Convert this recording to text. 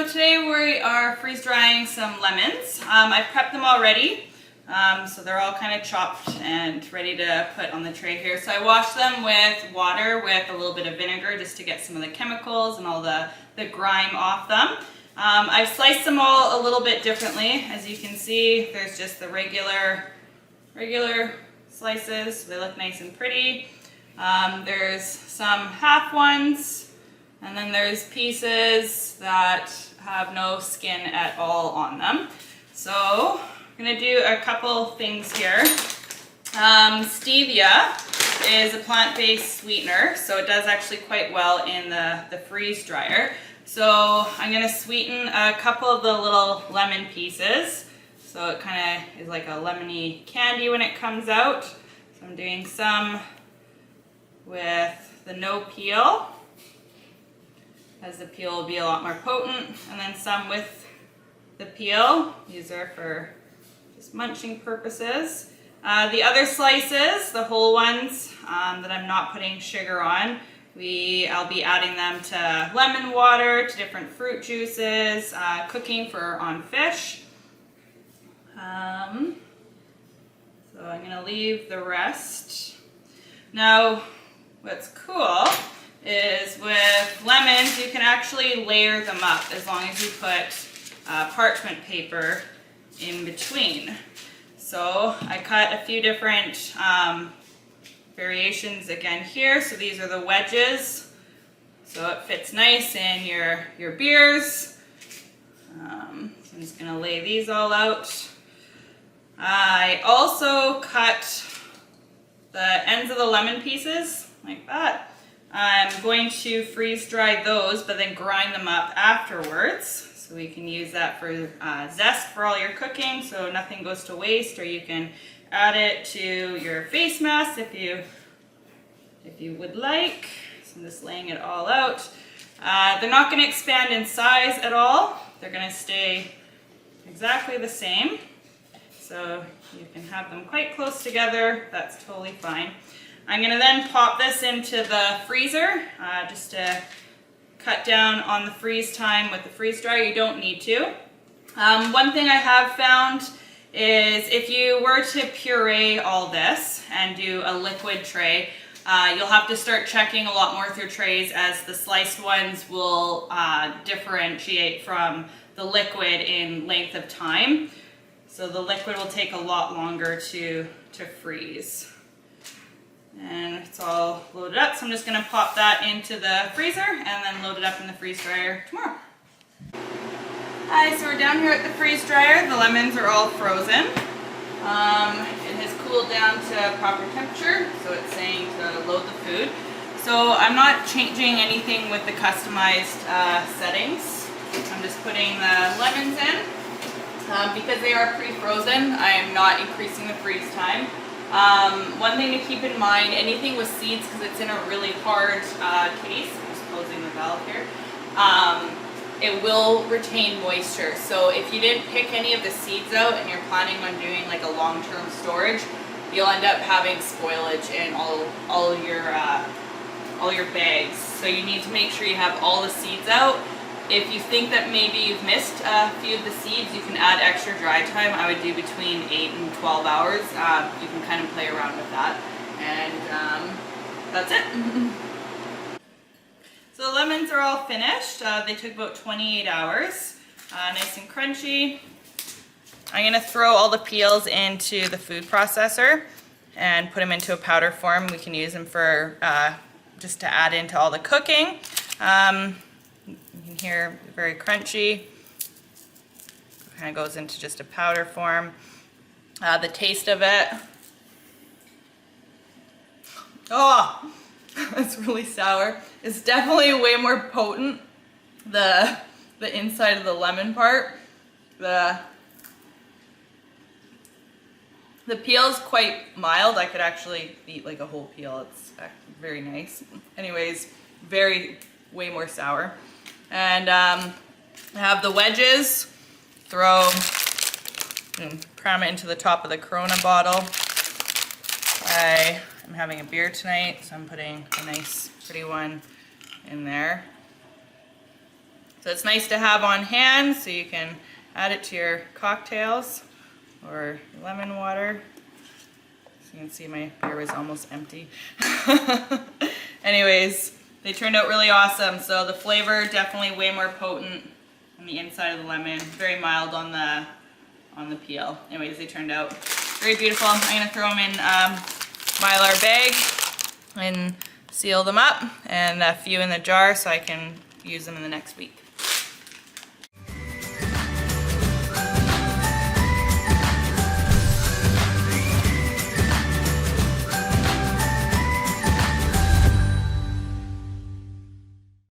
So today we are freeze drying some lemons. I've prepped them already, so they're all kind of chopped and ready to put on the tray here. So I washed them with water with a little bit of vinegar just to get some of the chemicals and all the grime off them. I've sliced them all a little bit differently. As you can see, there's just the regular slices. So they look nice and pretty. There's some half ones. And then there's pieces that have no skin at all on them. So I'm gonna do a couple things here. Stevia is a plant-based sweetener, so it does actually quite well in the freeze dryer. So I'm gonna sweeten a couple of the little lemon pieces. So it kind of is like a lemony candy when it comes out. So I'm doing some with the no peel, as the peel will be a lot more potent, and then some with the peel. These are for just munching purposes. The other slices, the whole ones that I'm not putting sugar on, I'll be adding them to lemon water, to different fruit juices, cooking on fish. So I'm gonna leave the rest. Now, what's cool is with lemons, you can actually layer them up as long as you put parchment paper in between. So I cut a few different variations again here. So these are the wedges. So it fits nice in your beers. So I'm just gonna lay these all out. I also cut the ends of the lemon pieces like that. I'm going to freeze dry those, but then grind them up afterwards. So we can use that for zest for all your cooking, so nothing goes to waste, or you can add it to your face mask if you would like. So I'm just laying it all out. They're not going to expand in size at all. They're going to stay exactly the same. So you can have them quite close together. That's totally fine. I'm going to then pop this into the freezer just to cut down on the freeze time with the freeze dryer. You don't need to. One thing I have found is if you were to puree all this and do a liquid tray, you'll have to start checking a lot more with your trays, as the sliced ones will differentiate from the liquid in length of time. So the liquid will take a lot longer to freeze. And it's all loaded up, so I'm just going to pop that into the freezer and then load it up in the freeze dryer tomorrow. Hi, so we're down here at the freeze dryer. The lemons are all frozen. It has cooled down to proper temperature, so it's saying to load the food. So I'm not changing anything with the customized settings. I'm just putting the lemons in. Because they are pre-frozen, I am not increasing the freeze time. One thing to keep in mind, anything with seeds, because it's in a really hard case, I'm just closing the valve here, it will retain moisture. So if you didn't pick any of the seeds out and you're planning on doing like a long-term storage, you'll end up having spoilage in all your bags. So you need to make sure you have all the seeds out. If you think that maybe you've missed a few of the seeds, you can add extra dry time. I would do between 8 and 12 hours. You can kind of play around with that. And that's it. So the lemons are all finished. They took about 28 hours. Nice and crunchy. I'm going to throw all the peels into the food processor and put them into a powder form. We can use them for just to add into all the cooking. You can hear very crunchy. Kind of goes into just a powder form. The taste of it. Oh, that's really sour. It's definitely way more potent. The inside of the lemon part. The peel's quite mild. I could actually eat like a whole peel. It's very nice. Anyways, way more sour. And I have the wedges. Cram it into the top of the Corona bottle. I'm having a beer tonight, so I'm putting a nice pretty one in there. So it's nice to have on hand so you can add it to your cocktails or lemon water. So you can see my beer was almost empty. Anyways, they turned out really awesome. So the flavor definitely way more potent on the inside of the lemon, very mild on the peel. Anyways, they turned out very beautiful. I'm gonna throw them in Mylar bag and seal them up, and a few in the jar so I can use them in the next week.